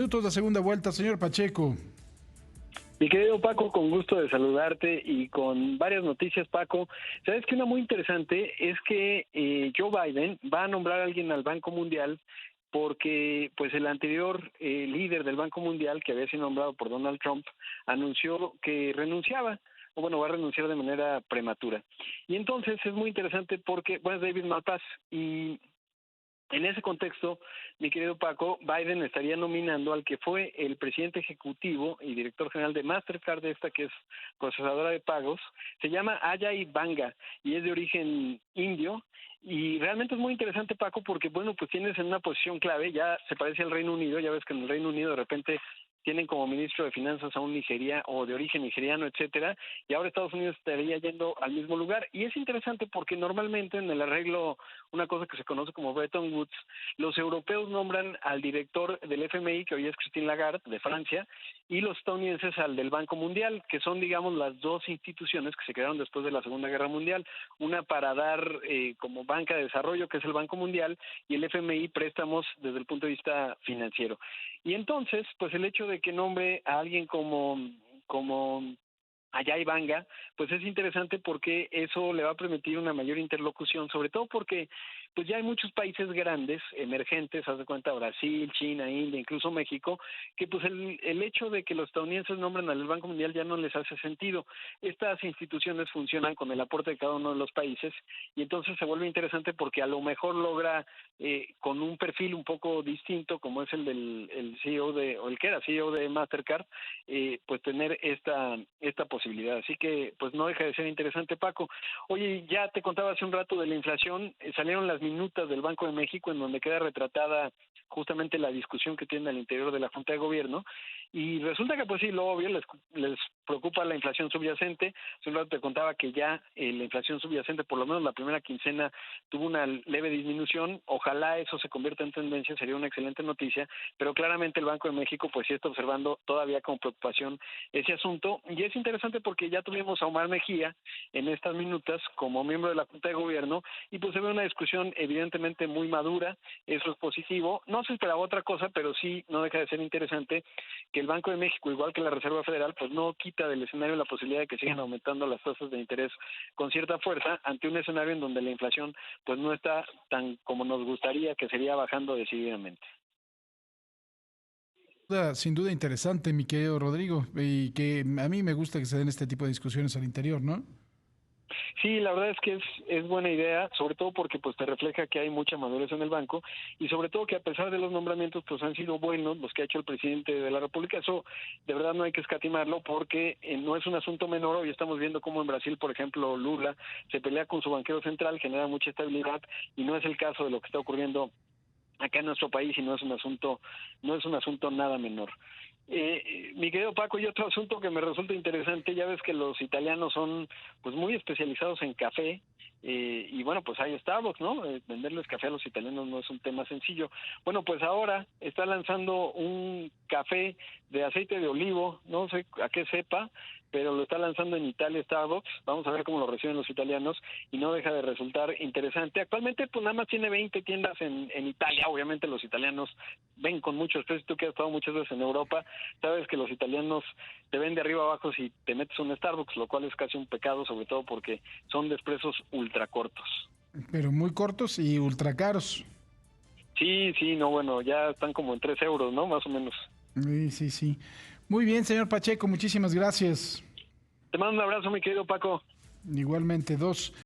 Minutos de segunda vuelta, señor Pacheco. Mi querido Paco, con gusto de saludarte y con varias noticias, Paco. Sabes que una muy interesante es que Joe Biden va a nombrar a alguien al Banco Mundial porque pues el anterior líder del Banco Mundial, que había sido nombrado por Donald Trump, anunció que renunciaba, o bueno, va a renunciar de manera prematura. Y entonces es muy interesante porque, bueno, es David Malpass, y en ese contexto, mi querido Paco, Biden estaría nominando al que fue el presidente ejecutivo y director general de Mastercard, que es procesadora de pagos. Se llama Ajay Banga y es de origen indio. Y realmente es muy interesante, Paco, porque, bueno, pues tienes en una posición clave, ya se parece al Reino Unido, ya ves que en el Reino Unido de repente tienen como ministro de finanzas a un Nigeria o de origen nigeriano, etcétera, y ahora Estados Unidos estaría yendo al mismo lugar. Y es interesante porque normalmente en el arreglo, una cosa que se conoce como Bretton Woods, los europeos nombran al director del FMI, que hoy es Christine Lagarde, de Francia, y los estadounidenses al del Banco Mundial, que son, digamos, las dos instituciones que se crearon después de la Segunda Guerra Mundial, una para dar como banca de desarrollo, que es el Banco Mundial, y el FMI préstamos desde el punto de vista financiero. Y entonces, pues el hecho de que nombre a alguien como Ajay Banga, pues es interesante porque eso le va a permitir una mayor interlocución, sobre todo porque pues ya hay muchos países grandes, emergentes, haz de cuenta Brasil, China, India, incluso México, que pues el hecho de que los estadounidenses nombren al Banco Mundial ya no les hace sentido. Estas instituciones funcionan con el aporte de cada uno de los países y entonces se vuelve interesante porque a lo mejor logra con un perfil un poco distinto, como es el del el CEO o el que era CEO de Mastercard, pues tener esta posibilidad. Así que pues no deja de ser interesante, Paco. Oye, ya te contaba hace un rato de la inflación, salieron las minutas del Banco de México en donde queda retratada justamente la discusión que tienen al interior de la Junta de Gobierno, y resulta que pues sí, lo obvio, les preocupa la inflación subyacente. Hace un rato te contaba que ya la inflación subyacente, por lo menos la primera quincena, tuvo una leve disminución. Ojalá eso se convierta en tendencia, sería una excelente noticia, pero claramente el Banco de México pues sí está observando todavía con preocupación ese asunto. Y es interesante porque ya tuvimos a Omar Mejía en estas minutas como miembro de la Junta de Gobierno, y pues se ve una discusión evidentemente muy madura. Eso es positivo. No se esperaba otra cosa, pero sí no deja de ser interesante que el Banco de México, igual que la Reserva Federal, pues no quita del escenario la posibilidad de que sigan aumentando las tasas de interés con cierta fuerza ante un escenario en donde la inflación pues no está tan como nos gustaría, que sería bajando decididamente. Sin duda interesante, mi querido Rodrigo, y que a mí me gusta que se den este tipo de discusiones al interior, ¿no? Sí, la verdad es que es buena idea, sobre todo porque pues te refleja que hay mucha madurez en el banco, y sobre todo que a pesar de los nombramientos pues han sido buenos los que ha hecho el presidente de la República. Eso de verdad no hay que escatimarlo porque no es un asunto menor. Hoy estamos viendo cómo en Brasil, por ejemplo, Lula se pelea con su banquero central, genera mucha estabilidad, y no es el caso de lo que está ocurriendo acá en nuestro país, y no es un asunto nada menor. Mi querido Paco, y otro asunto que me resulta interesante, ya ves que los italianos son pues muy especializados en café, y bueno, pues hay Starbucks, ¿no? Venderles café a los italianos no es un tema sencillo. Bueno, pues ahora está lanzando un café de aceite de olivo, no sé a qué sepa, pero lo está lanzando en Italia Starbucks. Vamos a ver cómo lo reciben los italianos, y no deja de resultar interesante. Actualmente pues nada más tiene 20 tiendas en Italia. Obviamente los italianos ven con mucho desprecio. Tú que has estado muchas veces en Europa, sabes que los italianos te ven de arriba abajo si te metes un Starbucks, lo cual es casi un pecado, sobre todo porque son de expresos ultra cortos. Pero muy cortos y ultra caros. Sí, sí, no, bueno, ya están como en 3 euros, ¿no? Más o menos. Sí, sí, sí. Muy bien, señor Pacheco, muchísimas gracias. Te mando un abrazo, mi querido Paco. Igualmente, dos.